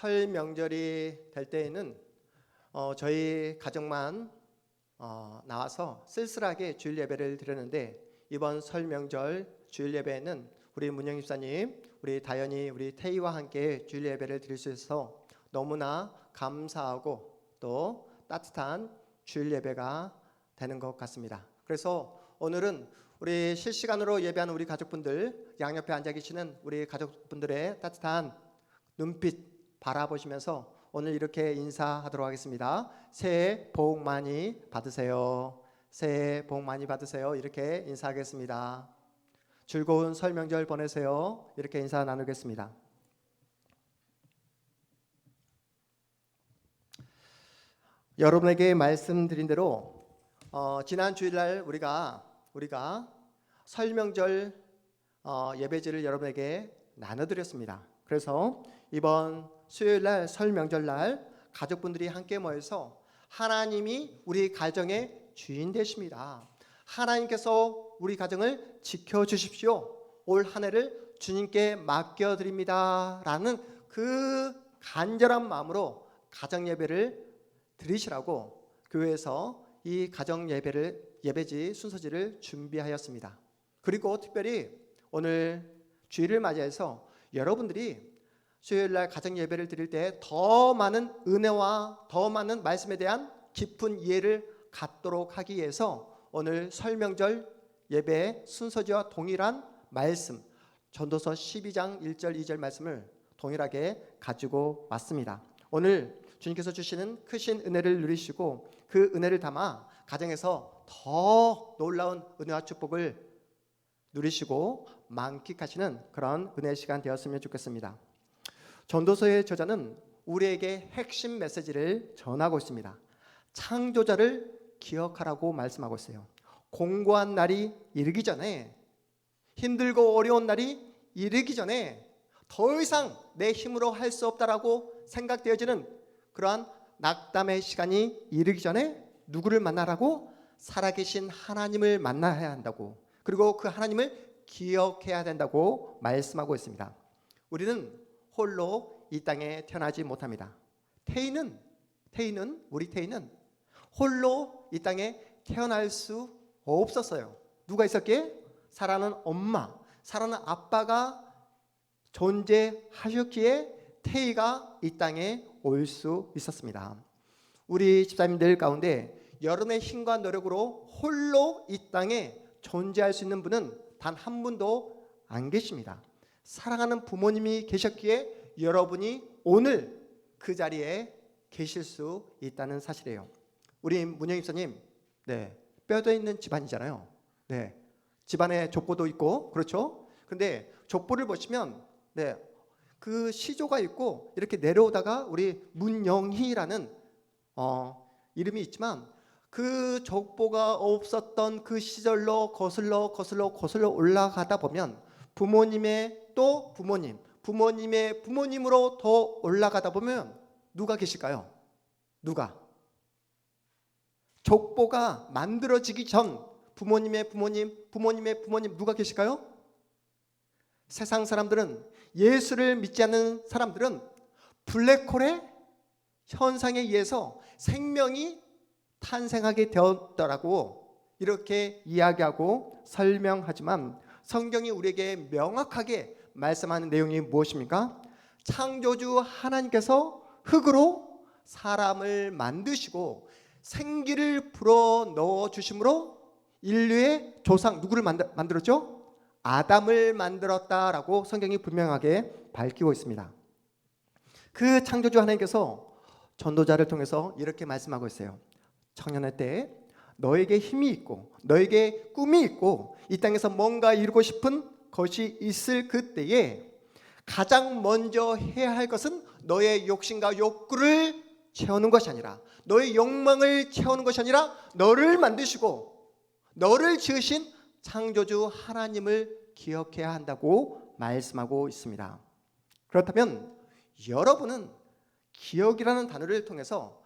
설 명절이 될 때에는 저희 가족만 나와서 쓸쓸하게 주일 예배를 드렸는데, 이번 설 명절 주일 예배에는 우리 문영 집사님, 우리 다현이, 우리 태희와 함께 주일 예배를 드릴 수 있어서 너무나 감사하고 또 따뜻한 주일 예배가 되는 것 같습니다. 그래서 오늘은 우리 실시간으로 예배하는 우리 가족분들, 양옆에 앉아 계시는 우리 가족분들의 따뜻한 눈빛 바라보시면서 오늘 이렇게 인사하도록 하겠습니다. 새해 복 많이 받으세요. 새해 복 많이 받으세요. 이렇게 인사하겠습니다. 즐거운 설 명절 보내세요. 이렇게 인사 나누겠습니다. 여러분에게 말씀드린 대로 지난 주일날 우리가 설 명절 예배지를 여러분에게 나눠드렸습니다. 그래서 이번 수요일날 설 명절날 가족분들이 함께 모여서 하나님이 우리 가정의 주인 되십니다. 하나님께서 우리 가정을 지켜주십시오. 올 한 해를 주님께 맡겨드립니다 라는 그 간절한 마음으로 가정 예배를 드리시라고 교회에서 이 가정 예배지 순서지를 준비하였습니다. 그리고 특별히 오늘 주일을 맞이해서 여러분들이 수요일날 가정 예배를 드릴 때 더 많은 은혜와 더 많은 말씀에 대한 깊은 이해를 갖도록 하기 위해서 오늘 설 명절 예배 순서지와 동일한 말씀, 전도서 12장 1절 2절 말씀을 동일하게 가지고 왔습니다. 오늘 주님께서 주시는 크신 은혜를 누리시고 그 은혜를 담아 가정에서 더 놀라운 은혜와 축복을 누리시고 만끽하시는 그런 은혜 시간 되었으면 좋겠습니다. 전도서의 저자는 우리에게 핵심 메시지를 전하고 있습니다. 창조자를 기억하라고 말씀하고 있어요. 공고한 날이 이르기 전에, 힘들고 어려운 날이 이르기 전에 더 이상 내 힘으로 할 수 없다라고 생각되어지는 그러한 낙담의 시간이 이르기 전에 누구를 만나라고? 살아계신 하나님을 만나야 한다고, 그리고 그 하나님을 기억해야 된다고 말씀하고 있습니다. 우리는 홀로 이 땅에 태어나지 못합니다. 우리 태희는 홀로 이 땅에 태어날 수 없었어요. 누가 있었기에? 사랑하는 엄마, 사랑하는 아빠가 존재하셨기에 태희가 이 땅에 올 수 있었습니다. 우리 집사님들 가운데 여러분의 힘과 노력으로 홀로 이 땅에 존재할 수 있는 분은 단 한 분도 안 계십니다. 사랑하는 부모님이 계셨기에 여러분이 오늘 그 자리에 계실 수 있다는 사실이에요. 우리 문영 집사님, 뼈대 있는 집안이잖아요. 집안에 족보도 있고, 그렇죠? 근데 족보를 보시면 그 시조가 있고 이렇게 내려오다가 우리 문영희라는 이름이 있지만, 그 족보가 없었던 그 시절로 거슬러 올라가다 보면 부모님의 또 부모님, 부모님의 부모님으로 더 올라가다 보면 누가 계실까요? 누가? 족보가 만들어지기 전 부모님의 부모님 누가 계실까요? 세상 사람들은, 예수를 믿지 않는 사람들은 블랙홀의 현상에 의해서 생명이 탄생하게 되었더라고 이렇게 이야기하고 설명하지만, 성경이 우리에게 명확하게 말씀하는 내용이 무엇입니까? 창조주 하나님께서 흙으로 사람을 만드시고 생기를 불어 넣어 주심으로 인류의 조상 누구를 만들었죠? 아담을 만들었다라고 성경이 분명하게 밝히고 있습니다. 그 창조주 하나님께서 전도자를 통해서 이렇게 말씀하고 있어요. 청년의 때에 너에게 힘이 있고 너에게 꿈이 있고 이 땅에서 뭔가 이루고 싶은 것이 있을 그때에 가장 먼저 해야 할 것은 너의 욕심과 욕구를 채우는 것이 아니라, 너의 욕망을 채우는 것이 아니라 너를 만드시고 너를 지으신 창조주 하나님을 기억해야 한다고 말씀하고 있습니다. 그렇다면 여러분은 기억이라는 단어를 통해서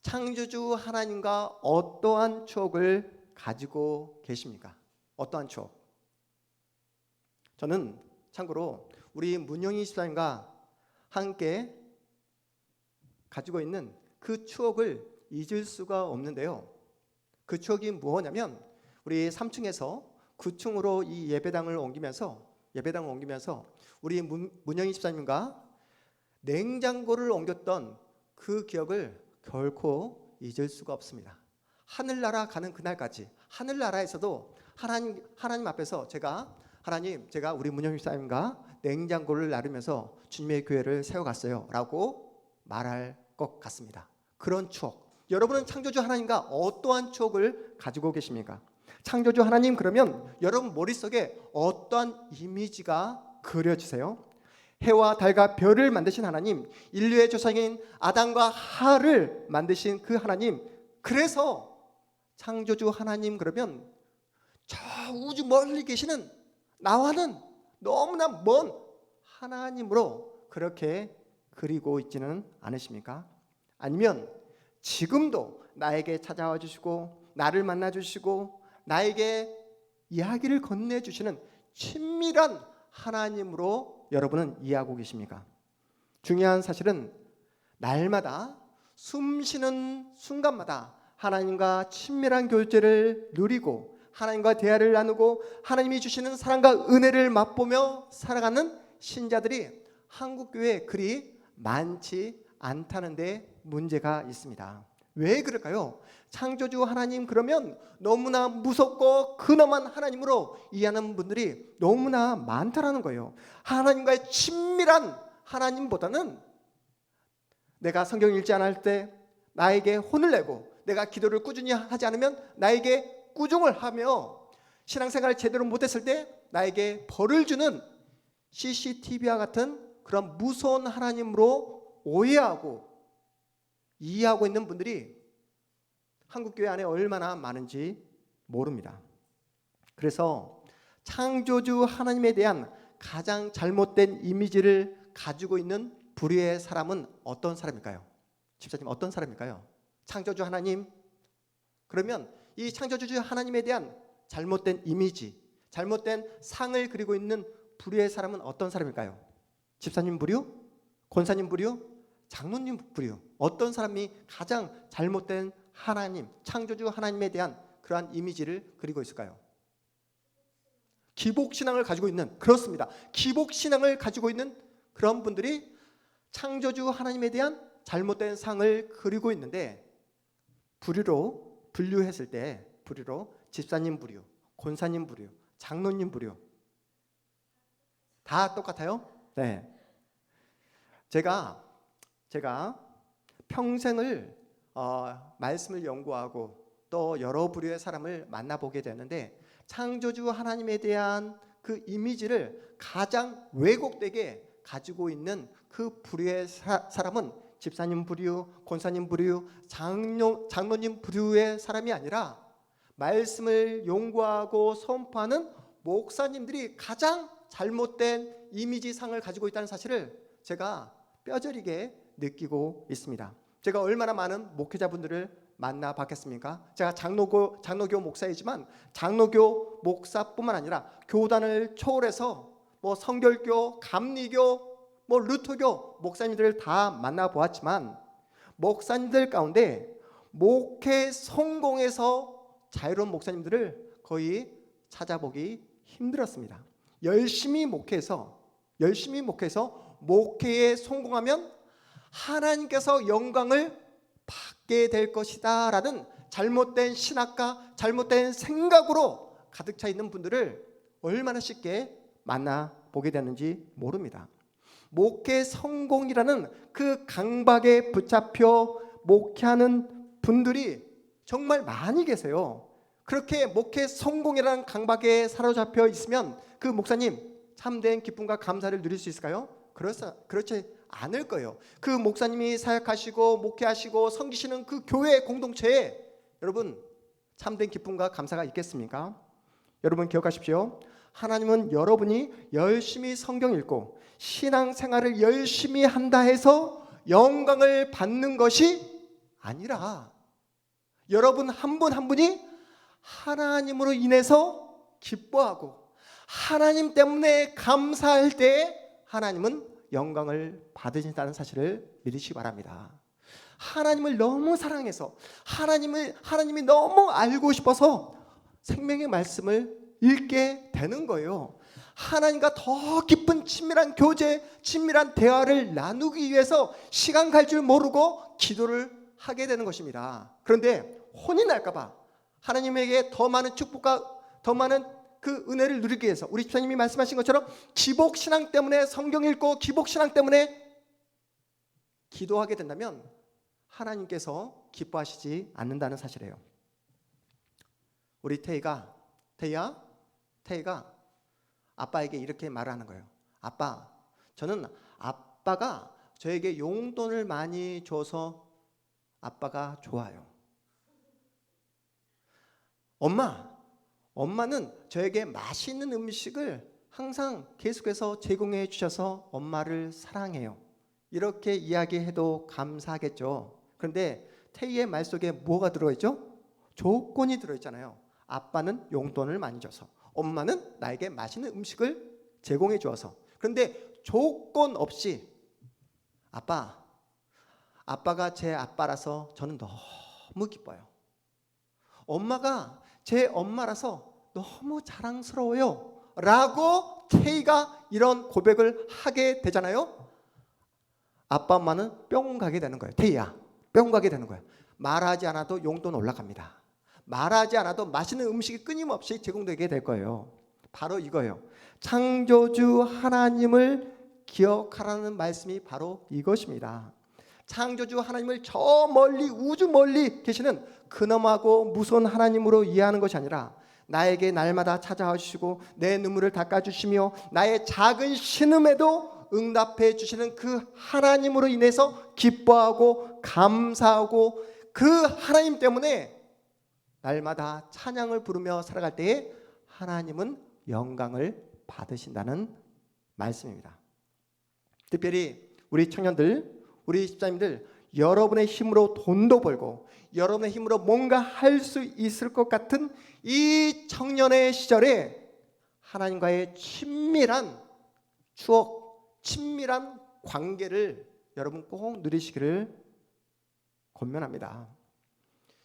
창조주 하나님과 어떠한 추억을 가지고 계십니까? 어떠한 추억? 저는 참고로 우리 문영희 집사님과 함께 가지고 있는 그 추억을 잊을 수가 없는데요. 그 추억이 무엇냐면 우리 3층에서 9층으로 이 예배당을 옮기면서 우리 문영희 집사님과 냉장고를 옮겼던 그 기억을 결코 잊을 수가 없습니다. 하늘나라 가는 그날까지 하늘나라에서도 하나님 앞에서 제가 우리 문영희 집사님과 냉장고를 나르면서 주님의 교회를 세워갔어요 라고 말할 것 같습니다. 그런 추억. 여러분은 창조주 하나님과 어떠한 추억을 가지고 계십니까? 창조주 하나님 그러면 여러분 머릿속에 어떠한 이미지가 그려지세요? 해와 달과 별을 만드신 하나님, 인류의 조상인 아담과 하와를 만드신 그 하나님, 그래서 창조주 하나님 그러면 저 우주 멀리 계시는 나와는 너무나 먼 하나님으로 그렇게 그리고 있지는 않으십니까? 아니면 지금도 나에게 찾아와 주시고 나를 만나 주시고 나에게 이야기를 건네주시는 친밀한 하나님으로 여러분은 이해하고 계십니까? 중요한 사실은 날마다 숨쉬는 순간마다 하나님과 친밀한 교제를 누리고 하나님과 대화를 나누고 하나님이 주시는 사랑과 은혜를 맛보며 살아가는 신자들이 한국교회에 그리 많지 않다는 데 문제가 있습니다. 왜 그럴까요? 창조주 하나님 그러면 너무나 무섭고 근엄한 하나님으로 이해하는 분들이 너무나 많다라는 거예요. 하나님과의 친밀한 하나님보다는 내가 성경 읽지 않을 때 나에게 혼을 내고 내가 기도를 꾸준히 하지 않으면 나에게 꾸중을 하며 신앙생활을 제대로 못했을 때 나에게 벌을 주는 CCTV와 같은 그런 무서운 하나님으로 오해하고 이해하고 있는 분들이 한국교회 안에 얼마나 많은지 모릅니다. 그래서 창조주 하나님에 대한 가장 잘못된 이미지를 가지고 있는 불의의 사람은 어떤 사람일까요? 집사님 어떤 사람일까요? 창조주 하나님 그러면 이 창조주 하나님에 대한 잘못된 이미지, 잘못된 상을 그리고 있는 불의의 사람은 어떤 사람일까요? 집사님 부류? 권사님 부류? 장로님 부류? 어떤 사람이 가장 잘못된 하나님, 창조주 하나님에 대한 그러한 이미지를 그리고 있을까요? 기복신앙을 가지고 있는, 그렇습니다. 기복신앙을 가지고 있는 그런 분들이 창조주 하나님에 대한 잘못된 상을 그리고 있는데 부류로 분류했을 때 부류로 집사님 부류, 권사님 부류, 장로님 부류 다 똑같아요? 네. 제가 평생을 말씀을 연구하고 또 여러 부류의 사람을 만나보게 되는데 창조주 하나님에 대한 그 이미지를 가장 왜곡되게 가지고 있는 그 부류의 사람은 집사님 부류, 권사님 부류, 장로님 부류의 사람이 아니라 말씀을 연구하고 선포하는 목사님들이 가장 잘못된 이미지상을 가지고 있다는 사실을 제가 뼈저리게 느끼고 있습니다. 제가 얼마나 많은 목회자분들을 만나봤겠습니까? 제가 장로교 목사이지만 장로교 목사뿐만 아니라 교단을 초월해서 성결교, 감리교, 루터교 목사님들을 다 만나보았지만 목사님들 가운데 목회 성공에서 자유로운 목사님들을 거의 찾아보기 힘들었습니다. 열심히 목회해서 목회에 성공하면 하나님께서 영광을 받게 될 것이다 라는 잘못된 신학과 잘못된 생각으로 가득 차 있는 분들을 얼마나 쉽게 만나보게 되는지 모릅니다. 목회 성공이라는 그 강박에 붙잡혀 목회하는 분들이 정말 많이 계세요. 그렇게 목회 성공이라는 강박에 사로잡혀 있으면 그 목사님 참된 기쁨과 감사를 누릴 수 있을까요? 그렇지 않을 거예요. 그 목사님이 사역하시고 목회하시고 섬기시는 그 교회 공동체에 여러분 참된 기쁨과 감사가 있겠습니까? 여러분 기억하십시오. 하나님은 여러분이 열심히 성경 읽고 신앙생활을 열심히 한다 해서 영광을 받는 것이 아니라 여러분 한 분 한 분이 하나님으로 인해서 기뻐하고 하나님 때문에 감사할 때 하나님은 영광을 받으신다는 사실을 믿으시기 바랍니다. 하나님을 너무 사랑해서 하나님이 너무 알고 싶어서 생명의 말씀을 읽게 되는 거예요. 하나님과 더 깊은 친밀한 교제, 친밀한 대화를 나누기 위해서 시간 갈 줄 모르고 기도를 하게 되는 것입니다. 그런데 혼이 날까 봐 하나님에게 더 많은 축복과 더 많은 그 은혜를 누리기 위해서 우리 집사님이 말씀하신 것처럼 기복신앙 때문에 성경 읽고 기복신앙 때문에 기도하게 된다면 하나님께서 기뻐하시지 않는다는 사실이에요. 우리 태희가 아빠에게 이렇게 말을 하는 거예요. 아빠, 저는 아빠가 저에게 용돈을 많이 줘서 아빠가 좋아요. 엄마는 저에게 맛있는 음식을 항상 계속해서 제공해 주셔서 엄마를 사랑해요. 이렇게 이야기해도 감사하겠죠. 그런데 태희의 말 속에 뭐가 들어있죠? 조건이 들어있잖아요. 아빠는 용돈을 많이 줘서, 엄마는 나에게 맛있는 음식을 제공해 주어서. 그런데 조건 없이 아빠가 제 아빠라서 저는 너무 기뻐요. 엄마가 제 엄마라서 너무 자랑스러워요 라고 태희가 이런 고백을 하게 되잖아요. 아빠 엄마는 뿅 가게 되는 거예요. 태희야, 뿅 가게 되는 거예요. 말하지 않아도 용돈 올라갑니다. 말하지 않아도 맛있는 음식이 끊임없이 제공되게 될 거예요. 바로 이거예요. 창조주 하나님을 기억하라는 말씀이 바로 이것입니다. 창조주 하나님을 저 멀리 우주 멀리 계시는 근엄하고 무서운 하나님으로 이해하는 것이 아니라 나에게 날마다 찾아와 주시고 내 눈물을 닦아주시며 나의 작은 신음에도 응답해 주시는 그 하나님으로 인해서 기뻐하고 감사하고 그 하나님 때문에 날마다 찬양을 부르며 살아갈 때에 하나님은 영광을 받으신다는 말씀입니다. 특별히 우리 청년들, 우리 집사님들, 여러분의 힘으로 돈도 벌고 여러분의 힘으로 뭔가 할 수 있을 것 같은 이 청년의 시절에 하나님과의 친밀한 추억, 친밀한 관계를 여러분 꼭 누리시기를 권면합니다.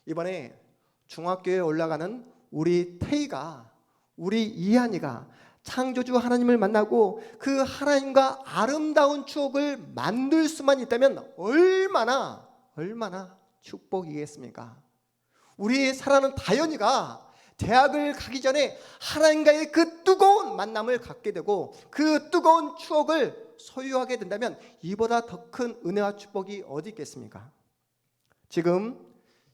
이번에 중학교에 올라가는 우리 태희가, 우리 이한이가 창조주 하나님을 만나고 그 하나님과 아름다운 추억을 만들 수만 있다면 얼마나 축복이겠습니까? 우리 사랑하는 다현이가 대학을 가기 전에 하나님과의 그 뜨거운 만남을 갖게 되고 그 뜨거운 추억을 소유하게 된다면 이보다 더 큰 은혜와 축복이 어디 있겠습니까? 지금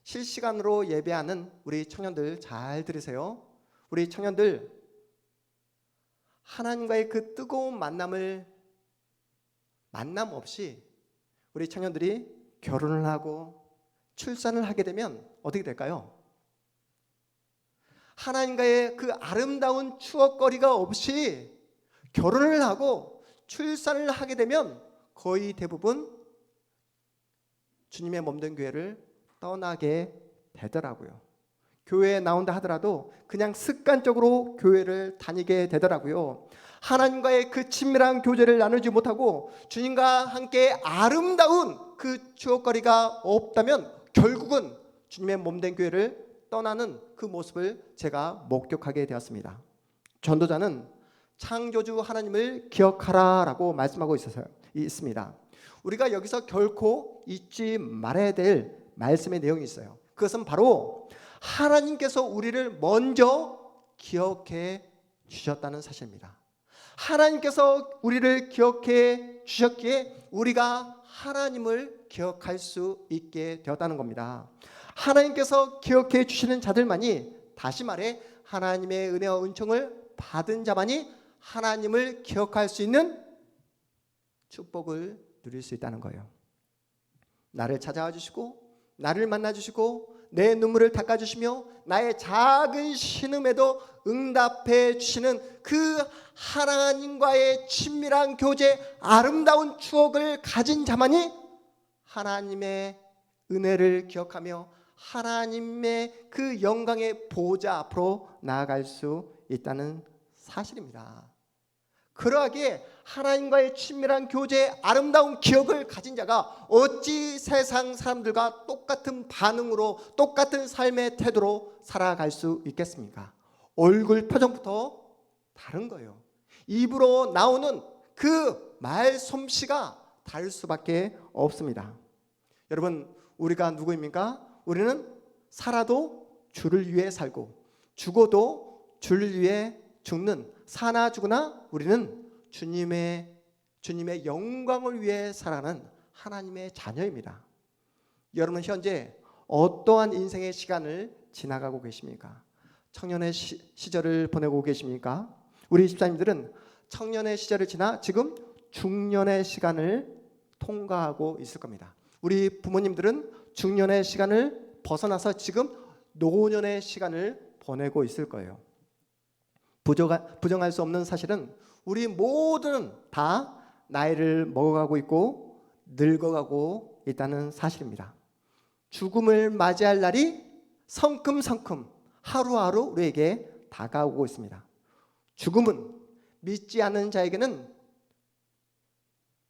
실시간으로 예배하는 우리 청년들 잘 들으세요. 우리 청년들, 하나님과의 그 뜨거운 만남 없이 우리 청년들이 결혼을 하고 출산을 하게 되면 어떻게 될까요? 하나님과의 그 아름다운 추억거리가 없이 결혼을 하고 출산을 하게 되면 거의 대부분 주님의 몸된 교회를 떠나게 되더라고요. 교회에 나온다 하더라도 그냥 습관적으로 교회를 다니게 되더라고요. 하나님과의 그 친밀한 교제를 나누지 못하고 주님과 함께 아름다운 그 추억거리가 없다면 결국은 주님의 몸된 교회를 떠나는 그 모습을 제가 목격하게 되었습니다. 전도자는 창조주 하나님을 기억하라라고 말씀하고 있습니다. 우리가 여기서 결코 잊지 말아야 될 말씀의 내용이 있어요. 그것은 바로 하나님께서 우리를 먼저 기억해 주셨다는 사실입니다. 하나님께서 우리를 기억해 주셨기에 우리가 하나님을 기억할 수 있게 되었다는 겁니다. 하나님께서 기억해 주시는 자들만이, 다시 말해 하나님의 은혜와 은총을 받은 자만이 하나님을 기억할 수 있는 축복을 누릴 수 있다는 거예요. 나를 찾아와 주시고 나를 만나 주시고 내 눈물을 닦아 주시며 나의 작은 신음에도 응답해 주시는 그 하나님과의 친밀한 교제, 아름다운 추억을 가진 자만이 하나님의 은혜를 기억하며 하나님의 그 영광의 보좌 앞으로 나아갈 수 있다는 사실입니다. 그러하기에 하나님과의 친밀한 교제의 아름다운 기억을 가진 자가 어찌 세상 사람들과 똑같은 반응으로 똑같은 삶의 태도로 살아갈 수 있겠습니까? 얼굴 표정부터 다른 거예요. 입으로 나오는 그 말솜씨가 다를 수밖에 없습니다. 여러분, 우리가 누구입니까? 우리는 살아도 주를 위해 살고 죽어도 주를 위해 죽는, 사나 죽으나 우리는 주님의 영광을 위해 살아가는 하나님의 자녀입니다. 여러분, 현재 어떠한 인생의 시간을 지나가고 계십니까? 청년의 시절을 보내고 계십니까? 우리 집사님들은 청년의 시절을 지나 지금 중년의 시간을 통과하고 있을 겁니다. 우리 부모님들은 중년의 시간을 벗어나서 지금 노년의 시간을 보내고 있을 거예요. 부정할 수 없는 사실은 우리 모두는 다 나이를 먹어가고 있고 늙어가고 있다는 사실입니다. 죽음을 맞이할 날이 성큼성큼 하루하루 우리에게 다가오고 있습니다. 죽음은 믿지 않는 자에게는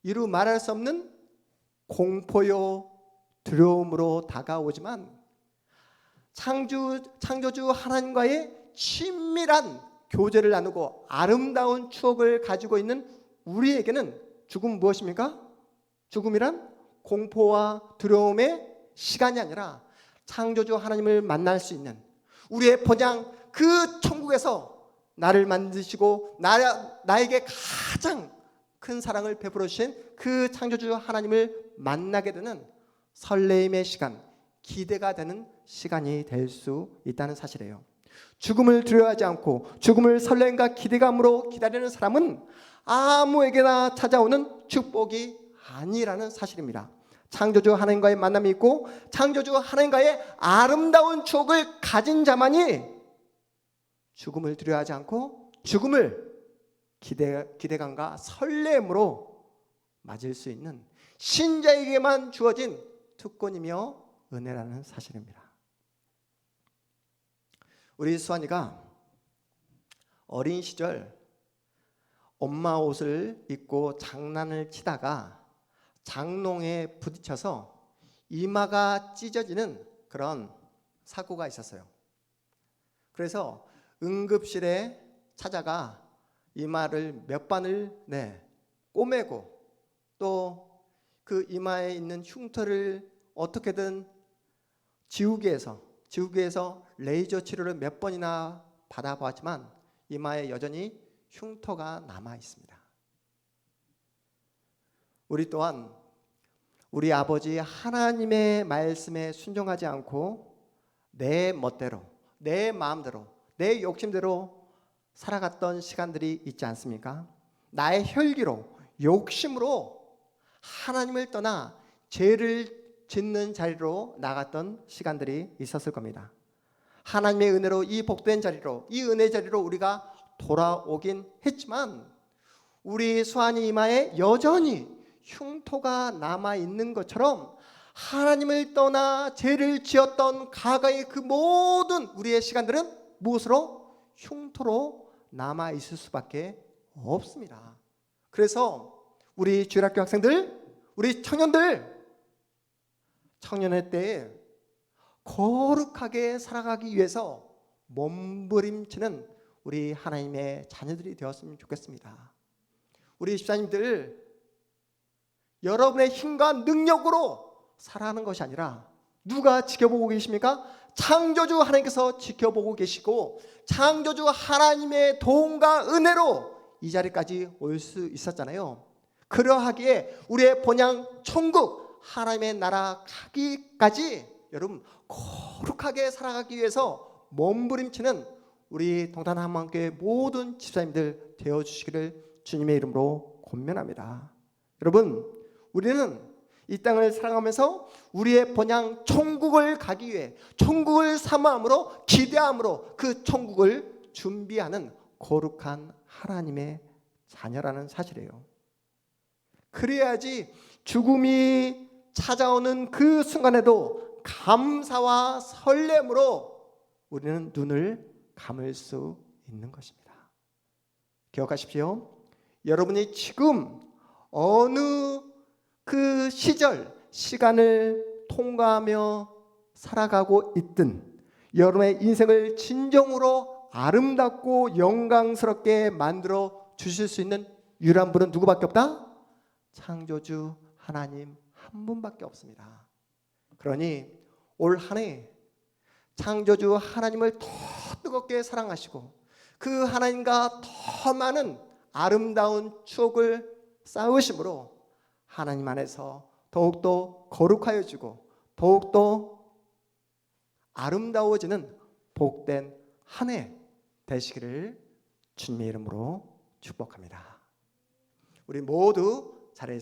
이루 말할 수 없는 공포요 두려움으로 다가오지만 창조주 하나님과의 친밀한 교제를 나누고 아름다운 추억을 가지고 있는 우리에게는 죽음은 무엇입니까? 죽음이란 공포와 두려움의 시간이 아니라 창조주 하나님을 만날 수 있는 우리의 본향 그 천국에서 나를 만드시고 나에게 가장 큰 사랑을 베풀어 주신 그 창조주 하나님을 만나게 되는 설레임의 시간, 기대가 되는 시간이 될 수 있다는 사실이에요. 죽음을 두려워하지 않고 죽음을 설렘과 기대감으로 기다리는 사람은 아무에게나 찾아오는 축복이 아니라는 사실입니다. 창조주 하나님과의 만남이 있고 창조주 하나님과의 아름다운 추억을 가진 자만이 죽음을 두려워하지 않고 죽음을 기대감과 설렘으로 맞을 수 있는 신자에게만 주어진 특권이며 은혜라는 사실입니다. 우리 수환이가 어린 시절 엄마 옷을 입고 장난을 치다가 장롱에 부딪혀서 이마가 찢어지는 그런 사고가 있었어요. 그래서 응급실에 찾아가 이마를 몇 반을 꼬매고 또 그 이마에 있는 흉터를 어떻게든 지우기 위해서 레이저 치료를 몇 번이나 받아보았지만 이마에 여전히 흉터가 남아 있습니다. 우리 또한 우리 아버지 하나님의 말씀에 순종하지 않고 내 멋대로, 내 마음대로, 내 욕심대로 살아갔던 시간들이 있지 않습니까? 나의 혈기로, 욕심으로 하나님을 떠나 죄를 짓는 자리로 나갔던 시간들이 있었을 겁니다. 하나님의 은혜로 이 복된 자리로, 이 은혜 자리로 우리가 돌아오긴 했지만 우리 수환이 이마에 여전히 흉터가 남아있는 것처럼 하나님을 떠나 죄를 지었던 과거의 그 모든 우리의 시간들은 무엇으로? 흉터로 남아있을 수밖에 없습니다. 그래서 우리 주일학교 학생들, 우리 청년의 때에 거룩하게 살아가기 위해서 몸부림치는 우리 하나님의 자녀들이 되었으면 좋겠습니다. 우리 집사님들, 여러분의 힘과 능력으로 살아가는 것이 아니라 누가 지켜보고 계십니까? 창조주 하나님께서 지켜보고 계시고 창조주 하나님의 도움과 은혜로 이 자리까지 올 수 있었잖아요. 그러하기에 우리의 본향 천국 하나님의 나라 가기까지 여러분 거룩하게 살아가기 위해서 몸부림치는 우리 동탄 한마음교회 모든 집사님들 되어주시기를 주님의 이름으로 권면합니다. 여러분, 우리는 이 땅을 살아가면서 우리의 본향 천국을 가기 위해 천국을 사모함으로 기대함으로 그 천국을 준비하는 거룩한 하나님의 자녀라는 사실이에요. 그래야지 죽음이 찾아오는 그 순간에도 감사와 설렘으로 우리는 눈을 감을 수 있는 것입니다. 기억하십시오. 여러분이 지금 어느 그 시간을 통과하며 살아가고 있든 여러분의 인생을 진정으로 아름답고 영광스럽게 만들어 주실 수 있는 유일한 분은 누구밖에 없다? 창조주 하나님 한 분밖에 없습니다. 그러니 올 한 해 창조주 하나님을 더 뜨겁게 사랑하시고 그 하나님과 더 많은 아름다운 추억을 쌓으심으로 하나님 안에서 더욱더 거룩하여지고 더욱더 아름다워지는 복된 한 해 되시기를 주님의 이름으로 축복합니다. 우리 모두 자리에서